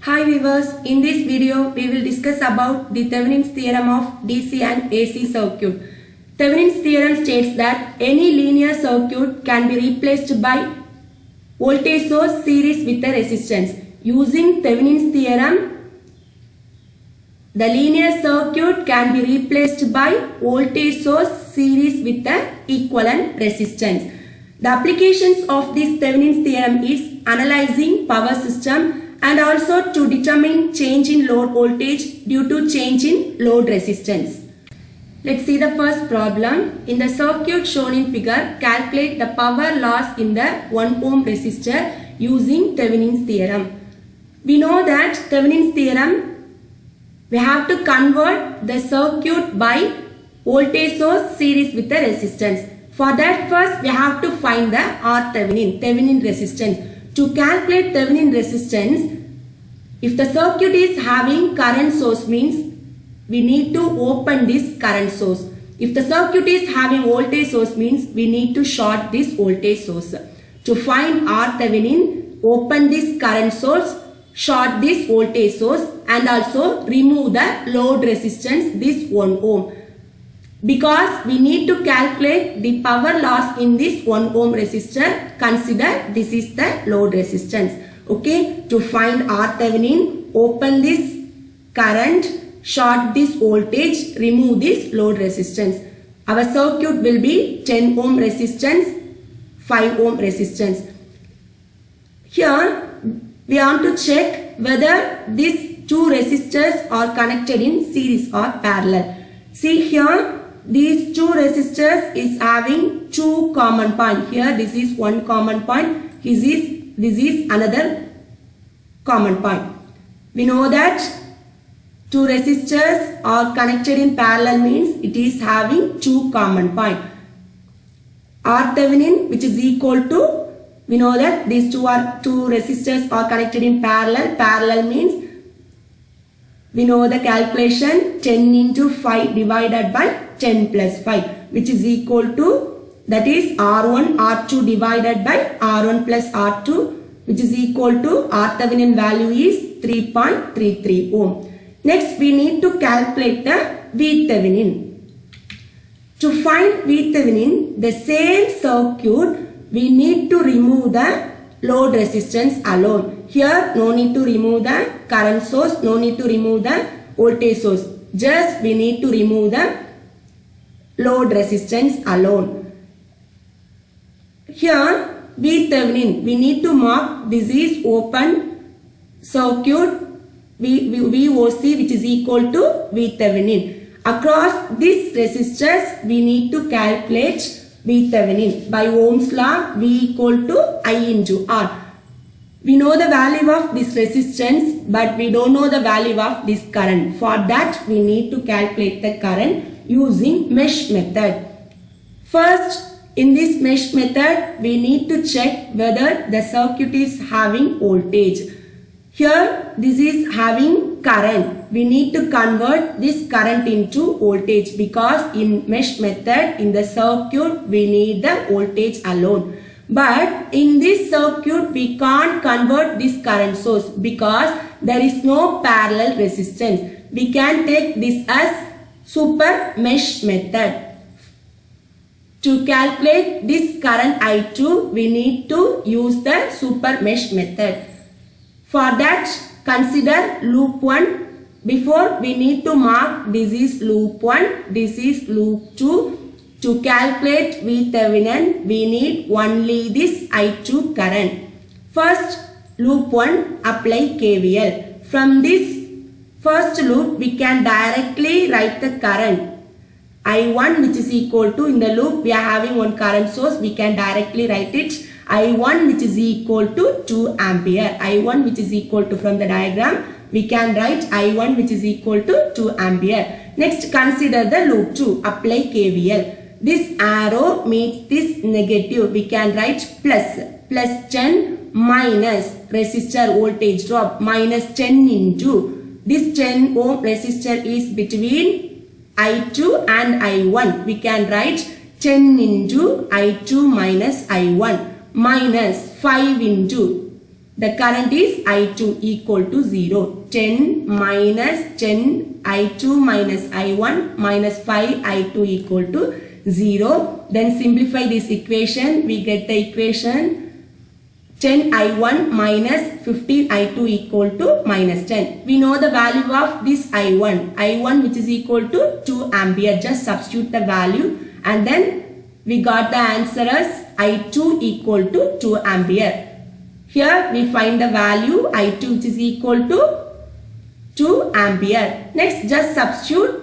Hi viewers, in this video we will discuss about the Thevenin's theorem of DC and AC circuit. Thevenin's theorem states that any linear circuit can be replaced by voltage source series with a resistance. Using Thevenin's theorem, the linear circuit can be replaced by voltage source series with a equivalent resistance. The applications of this Thevenin's theorem is analyzing power system and also to determine change in load voltage due to change in load resistance. Let's see the first problem. In the circuit shown in figure, calculate the power loss in the 1 ohm resistor using Thevenin's theorem. We know that Thevenin's theorem, we have to convert the circuit by voltage source series with the resistance. For that, first we have to find the Thevenin resistance. To calculate Thevenin resistance, if the circuit is having current source means we need to open this current source. If the circuit is having voltage source means we need to short this voltage source. To find Thevenin, open this current source, short this voltage source and also remove the load resistance, this 1 ohm. Because we need to calculate the power loss in this 1 ohm resistor, consider this is the load resistance. Okay, to find Thevenin, open this current, short this voltage, remove this load resistance. Our circuit will be 10 ohm resistance, 5 ohm resistance. Here we want to check whether these two resistors are connected in series or parallel. See here, these two resistors is having two common point. Here this is one common point, this is another common point. We know that two resistors are connected in parallel means it is having two common point. Thevenin, which is equal to, we know that these two resistors are connected in parallel. Parallel means we know the calculation 10 into 5 divided by 10 plus 5, which is equal to, that is R1 R2 divided by R1 plus R2, which is equal to Thevenin value is 3.33 ohm. Next we need to calculate the VThevenin. To find VThevenin, the same circuit we need to remove the load resistance alone. Here no need to remove the current source, no need to remove the voltage source. Just we need to remove the load resistance alone. Here VThevenin, we need to mark this is open circuit VOC, which is equal to VThevenin. Across these resistors we need to calculate VThevenin. By Ohm's law, V equal to I into R. We know the value of this resistance but we don't know the value of this current. For that we need to calculate the current using mesh method. First, in this mesh method we need to check whether the circuit is having voltage. Here this is having current. We need to convert this current into voltage because in mesh method in the circuit we need the voltage alone. But in this circuit we can't convert this current source because there is no parallel resistance. We can take this as super mesh method. To calculate this current I2, we need to use the super mesh method. For that, consider loop 1. Before we need to mark this is loop 1, this is loop 2. To calculate VThevenin, we need only this I2 current. First, loop 1, apply KVL. From this first loop, we can directly write the current. I1, which is equal to, in the loop we are having one current source, we can directly write it. I1 which is equal to 2 ampere. I1 which is equal to, from the diagram we can write I1 which is equal to 2 ampere. Next, consider the loop 2, apply KVL. This arrow means this negative, we can write plus 10 minus resistor voltage drop minus 10 into this 10 ohm resistor is between I2 and I1. We can write 10 into I2 minus I1 minus 5 into The current is I2 equal to 0. 10 minus 10 I2 minus I1 minus 5 I2 equal to 0. Then simplify this equation. We get the equation 10 I1 minus 15 I2 equal to minus 10. We know the value of this I1. I1 which is equal to 2 ampere. Just substitute the value and then we got the answer as I2 equal to 2 ampere. Here we find the value I2 which is equal to 2 ampere. Next just substitute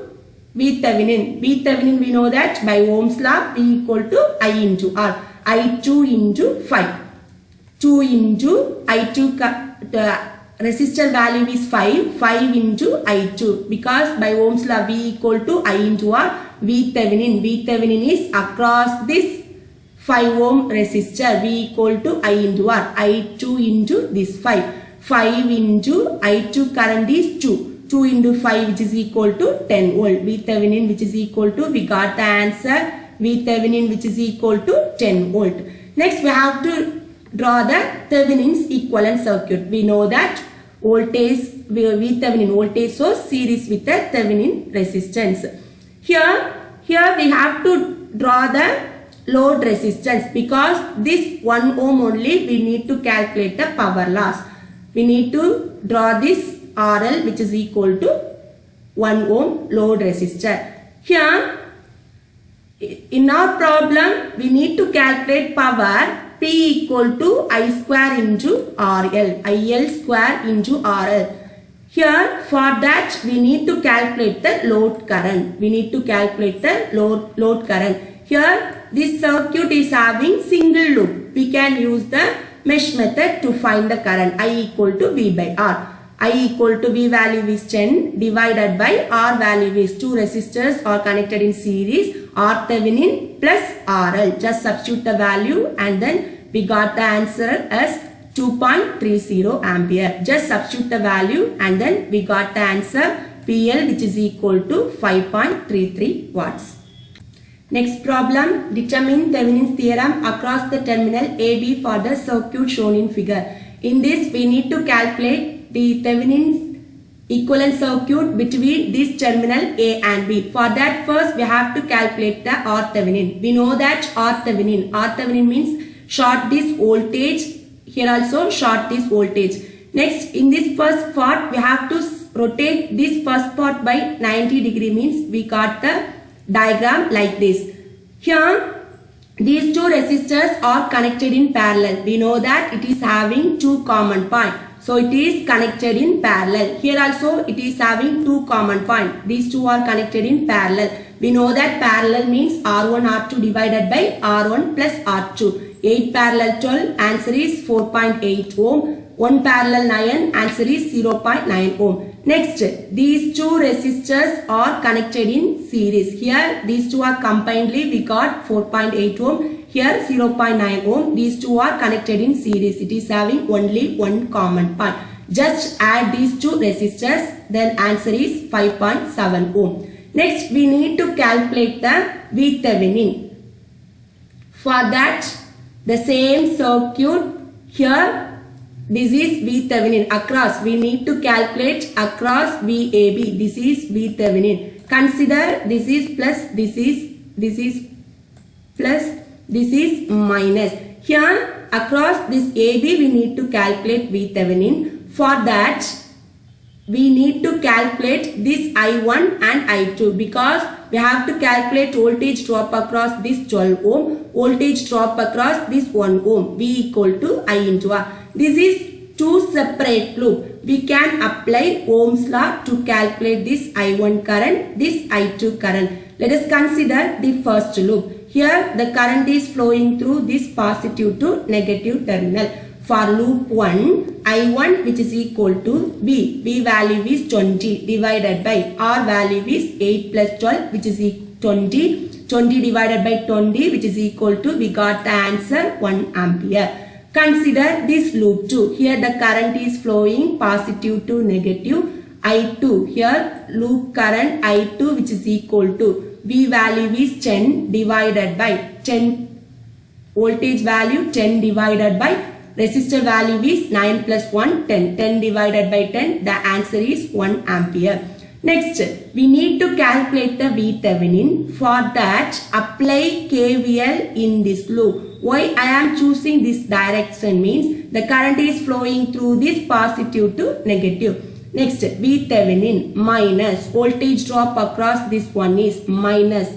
VThevenin. VThevenin we know that by Ohm's law V equal to I into R. I2 into 5. 2 into I2, the resistor value is 5. 5 into I2. Because by Ohm's law V equal to I into R. VThevenin. VThevenin is across this 5 ohm resistor. V equal to I into R. I2 into this 5. 5 into I2 current is 2. 2 into 5 which is equal to 10 volt. VThevenin which is equal to, we got the answer VThevenin which is equal to 10 volt. Next we have to draw the Thevenin's equivalent circuit. We know that voltage, VThevenin voltage source series with the Thevenin resistance. Here we have to draw the load resistance because this 1 ohm only we need to calculate the power loss. We need to draw this RL which is equal to 1 ohm load resistor. Here in our problem we need to calculate power P equal to I square into RL. IL square into RL. Here for that we need to calculate the load current. We need to calculate the load current. Here this circuit is having single loop. We can use the mesh method to find the current. I equal to V by R. I equal to V value is 10 divided by R value is 2 resistors are connected in series. R Thevenin plus RL. Just substitute the value and then we got the answer as 2.30 ampere. Just substitute the value and then we got the answer PL which is equal to 5.33 watts. Next problem, determine Thevenin's theorem across the terminal AB for the circuit shown in figure. In this we need to calculate the Thevenin's equivalent circuit between this terminal A and B. For that first we have to calculate the R Thevenin. We know that R Thevenin means short this voltage. Here also short this voltage. Next in this first part we have to rotate this first part by 90 degree means we got the diagram like this. Here these two resistors are connected in parallel. We know that it is having two common points. So it is connected in parallel. Here also it is having two common points. These two are connected in parallel. We know that parallel means R1 R2 divided by R1 plus R2. 8 parallel 12, answer is 4.8 ohm. 1 parallel 9, answer is 0.9 ohm. Next, these two resistors are connected in series. Here these two are combinedly we got 4.8 ohm. Here 0.9 ohm. These two are connected in series. It is having only one common point. Just add these two resistors. Then answer is 5.7 ohm. Next we need to calculate the VThevenin. For that the same circuit here. This is VThevenin across. We need to calculate across VAB. This is VThevenin. Consider this is plus, this is plus, this is minus. Here across this AB we need to calculate VThevenin. For that we need to calculate this I1 and I2 because we have to calculate voltage drop across this 12 ohm, voltage drop across this 1 ohm. V equal to I into R. This is two separate loop. We can apply Ohm's law to calculate this I1 current, this I2 current. Let us consider the first loop. Here the current is flowing through this positive to negative terminal. For loop 1, I1 which is equal to V. V value is 20 divided by R value is 8 plus 12 which is 20. 20 divided by 20 which is equal to, we got the answer 1 ampere. Consider this loop 2. Here the current is flowing positive to negative. I2 here loop current I2 which is equal to V value is 10 divided by 10 voltage value 10 divided by Resistor value is 9 plus 1, 10. 10 divided by 10, the answer is 1 ampere. Next, we need to calculate the VThevenin. For that, apply KVL in this loop. Why I am choosing this direction means the current is flowing through this positive to negative. Next, VThevenin minus voltage drop across this one is minus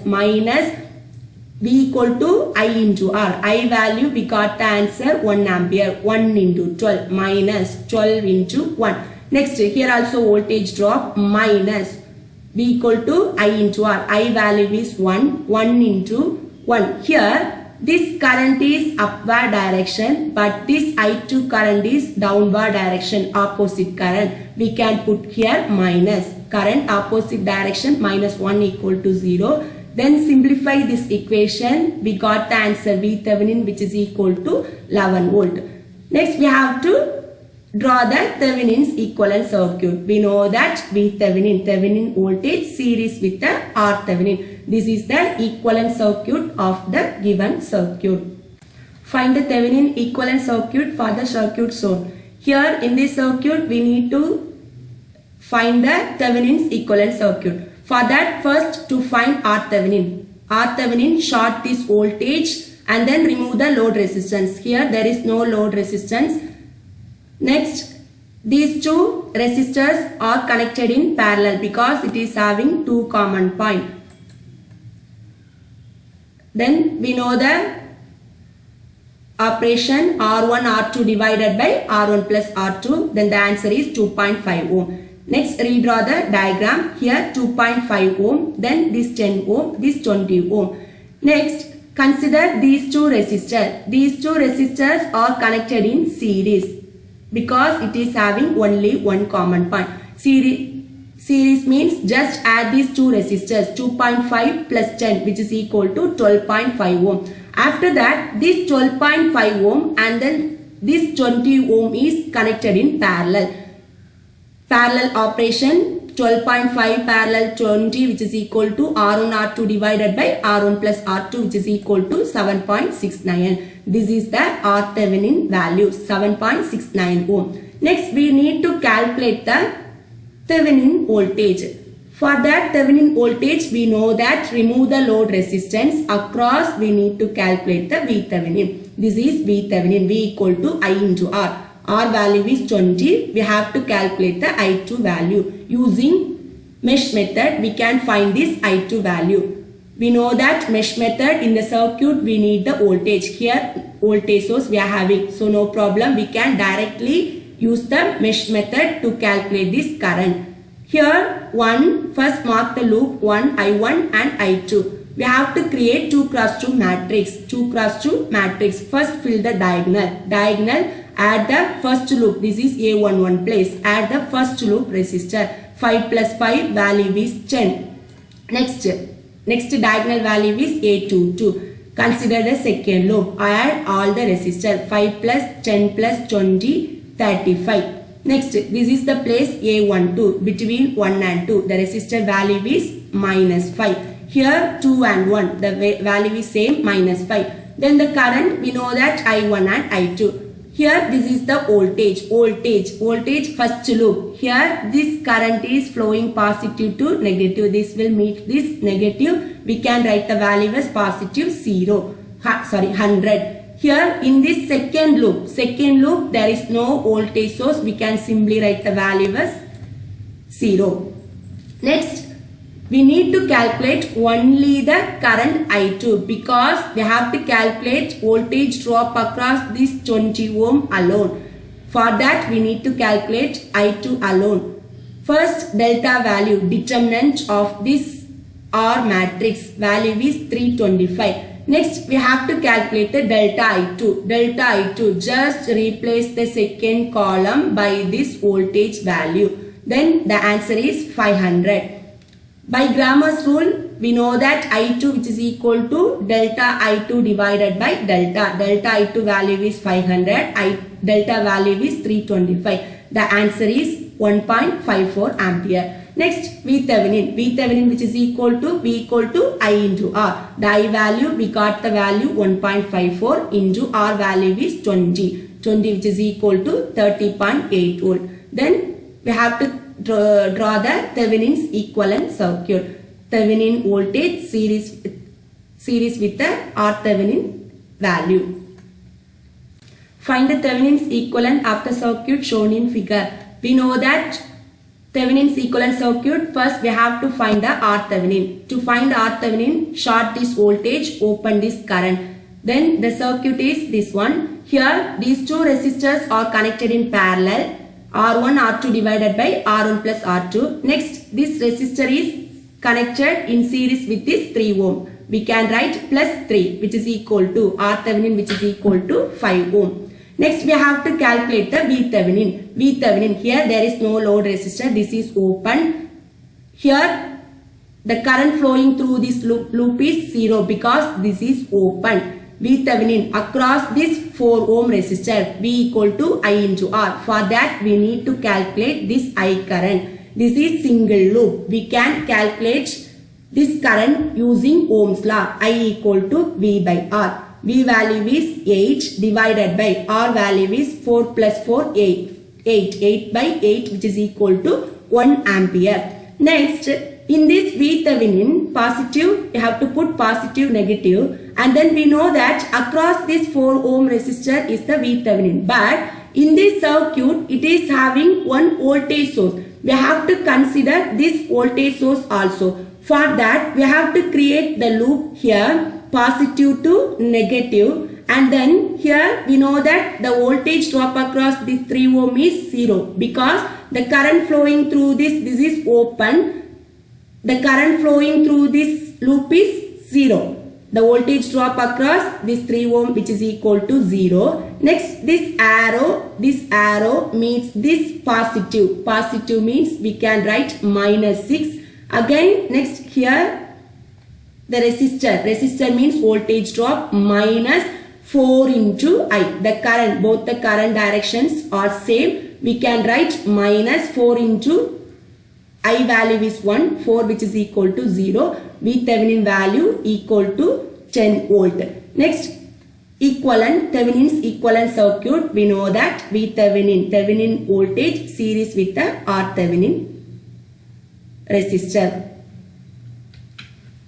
V equal to I into R. I value we got the answer 1 ampere. 1 into 12 minus 12 into 1. Next, here also voltage drop minus V equal to I into R. I value is 1. 1 into 1. Here, this current is upward direction, but this I2 current is downward direction, opposite current. We can put here minus. Current opposite direction minus 1 equal to 0. Then simplify this equation. We got the answer VThevenin which is equal to 11 volt. Next, we have to draw the Thevenin's equivalent circuit. We know that Thevenin voltage series with the RThevenin. This is the equivalent circuit of the given circuit. Find the Thevenin equivalent circuit for the circuit shown. Here in this circuit we need to find the Thevenin's equivalent circuit. For that, first to find RThevenin. RThevenin short this voltage and then remove the load resistance. Here there is no load resistance. Next, these two resistors are connected in parallel because it is having two common points. Then we know the operation R1 R2 divided by R1 plus R2. Then the answer is 2.5 ohm. Next, redraw the diagram. Here 2.5 ohm, then this 10 ohm, this 20 ohm. Next, consider these two resistors. These two resistors are connected in series because it is having only one common point. Series means just add these two resistors, 2.5 plus 10 which is equal to 12.5 ohm. After that, this 12.5 ohm and then this 20 ohm is connected in parallel. Parallel operation, 12.5 parallel 20 which is equal to R1 R2 divided by R1 plus R2 which is equal to 7.69. This is the RThevenin value, 7.69 ohm. Next, we need to calculate the Thevenin voltage. For that Thevenin voltage, we know that remove the load resistance. Across, we need to calculate the VThevenin. This is VThevenin, V equal to I into R. R value is 20. We have to calculate the I2 value. Using mesh method, we can find this I2 value. We know that mesh method in the circuit, we need the voltage. Here, voltage source we are having. So, no problem. We can directly use the mesh method to calculate this current. Here, first mark the loop 1, I1 and I2. We have to create 2 cross 2 matrix. 2 cross 2 matrix. First, fill the diagonal. Add the first loop. This is A11 place. Add the first loop resistor. 5 plus 5 value is 10. Next diagonal value is A22. Consider the second loop. Add all the resistor. 5 plus 10 plus 20, 35. Next, this is the place A12 between 1 and 2. The resistor value is minus 5. Here 2 and 1. The value is same, minus 5. Then the current, we know that I1 and I2. Here this is the voltage first loop. Here this current is flowing positive to negative. This will meet this negative. We can write the value as positive 100. Here in this second loop there is no voltage source. We can simply write the value as 0. Next, we need to calculate only the current I2 because we have to calculate voltage drop across this 20 ohm alone. For that, we need to calculate I2 alone. First, delta value, determinant of this R matrix value is 325. Next, we have to calculate the delta I2. Just replace the second column by this voltage value. Then the answer is 500. By Grammer's rule, we know that I2 which is equal to delta I2 divided by delta. Delta I2 value is 500. Delta value is 325. The answer is 1.54 ampere. Next, VThevenin which is equal to V equal to I into R. The I value, we got the value 1.54 into R value is 20. 20 which is equal to 30.8 volt. Then we have to draw the Thevenin's equivalent circuit. Thevenin voltage series with the RThevenin value. Find the Thevenin's equivalent of the circuit shown in figure. We know that Thevenin's equivalent circuit, first we have to find the RThevenin. To find RThevenin, short this voltage, open this current. Then the circuit is this one. Here these two resistors are connected in parallel. R1, R2 divided by R1 plus R2. Next, this resistor is connected in series with this 3 ohm. We can write plus 3 which is equal to RThevenin which is equal to 5 ohm. Next, we have to calculate the VThevenin. VThevenin, here there is no load resistor. This is open. Here, the current flowing through this loop is 0 because this is open. VThevenin across this 4 ohm resistor, V equal to I into R. For that, we need to calculate this I current. This is single loop. We can calculate this current using Ohm's law. I equal to V by R. V value is 8 divided by R value is 4 plus 4, 8. 8 by 8 which is equal to 1 ampere. Next, in this VThevenin, positive, you have to put positive, negative. And then we know that across this 4 ohm resistor is the VThevenin. But in this circuit, it is having one voltage source. We have to consider this voltage source also. For that, we have to create the loop here. Positive to negative, and then here we know that the voltage drop across this 3 ohm is 0 because the current flowing through this is open. The current flowing through this loop is 0. The voltage drop across this 3 ohm which is equal to 0. Next, this arrow means this positive. Positive means we can write -6. Again, next here the resistor means voltage drop minus 4 into I. The current, both the current directions are same. We can write minus 4 into I value is 1, 4 which is equal to 0. VThevenin value equal to 10 volt. Next, Thevenin's equivalent circuit. We know that Thevenin voltage series with the RThevenin resistor.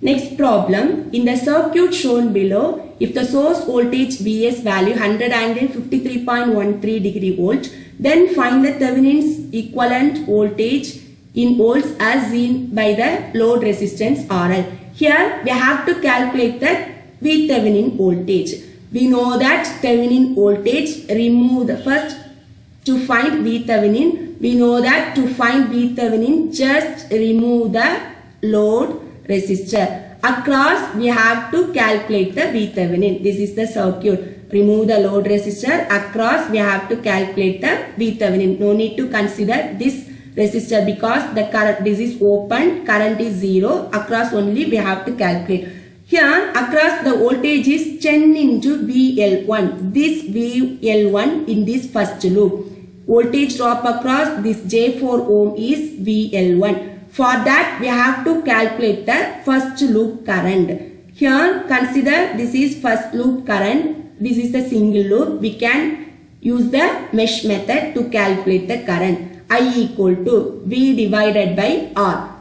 Next problem, in the circuit shown below, if the source voltage Vs value 100 angle 53.13 degree volt, then find the Thevenin's equivalent voltage in volts as seen by the load resistance RL. Here we have to calculate the VThevenin voltage. We know that Thevenin voltage, remove the first to find VThevenin. We know that to find VThevenin, just remove the load resistor. Across we have to calculate the VThevenin. This is the circuit. Remove the load resistor. Across we have to calculate the VThevenin. No need to consider this resistor because the current, this is open, current is 0. Across only we have to calculate. Here across the voltage is 10 into VL1. This VL1 in this first loop. Voltage drop across this J4 ohm is VL1. For that, we have to calculate the first loop current. Here, consider this is first loop current. This is the single loop. We can use the mesh method to calculate the current. I equal to V divided by R.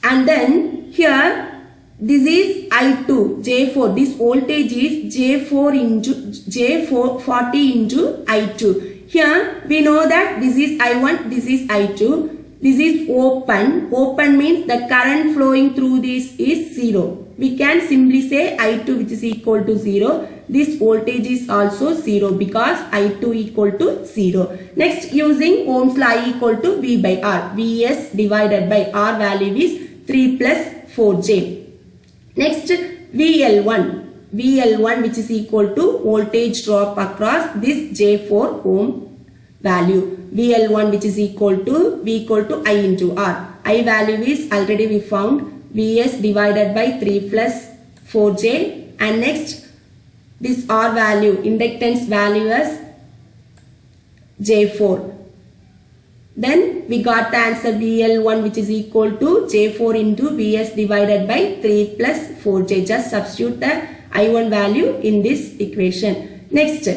And then here, this is I2, J4. This voltage is J4 into J4 40 into I2. Here, we know that this is I1, this is I2. This is open. Open means the current flowing through this is 0. We can simply say I2 which is equal to 0. This voltage is also 0 because I2 equal to 0. Next, using Ohm's law, I equal to V by R. Vs divided by R value is 3 plus 4j. Next, VL1. VL1 which is equal to voltage drop across this J4 ohm value. VL1 which is equal to V equal to I into R. I value is already we found Vs divided by 3 plus 4j, and next this R value, inductance value as J4. Then we got the answer VL1 which is equal to J4 into Vs divided by 3 plus 4j. Just substitute the I1 value in this equation. Next,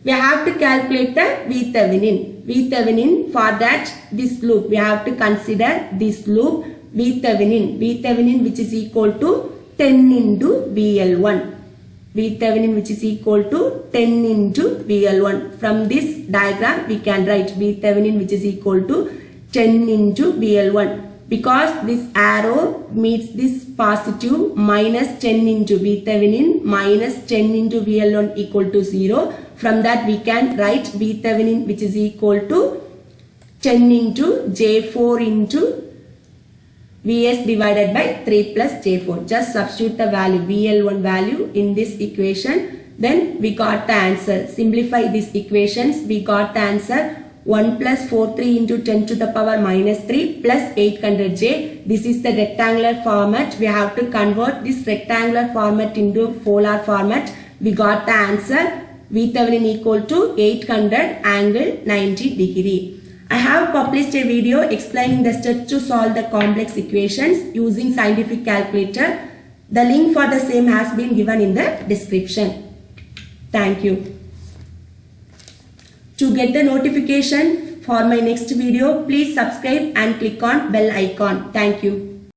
we have to calculate the VThevenin. VThevenin, for that this loop, we have to consider this loop VThevenin which is equal to 10 into VL1. VThevenin which is equal to 10 into VL1. From this diagram we can write VThevenin which is equal to 10 into VL1. Because this arrow meets this positive, minus 10 into VThevenin minus 10 into VL1 equal to 0. From that we can write VThevenin which is equal to 10 into J4 into Vs divided by 3 plus J4. Just substitute the value VL1 value in this equation. Then we got the answer. Simplify these equations. We got the answer 1 plus 43 into 10 to the power minus 3 plus 800J. This is the rectangular format. We have to convert this rectangular format into polar format. We got the answer VThevenin equal to 800 angle 90 degree. I have published a video explaining the steps to solve the complex equations using scientific calculator. The link for the same has been given in the description. Thank you. To get the notification for my next video, please subscribe and click on bell icon. Thank you.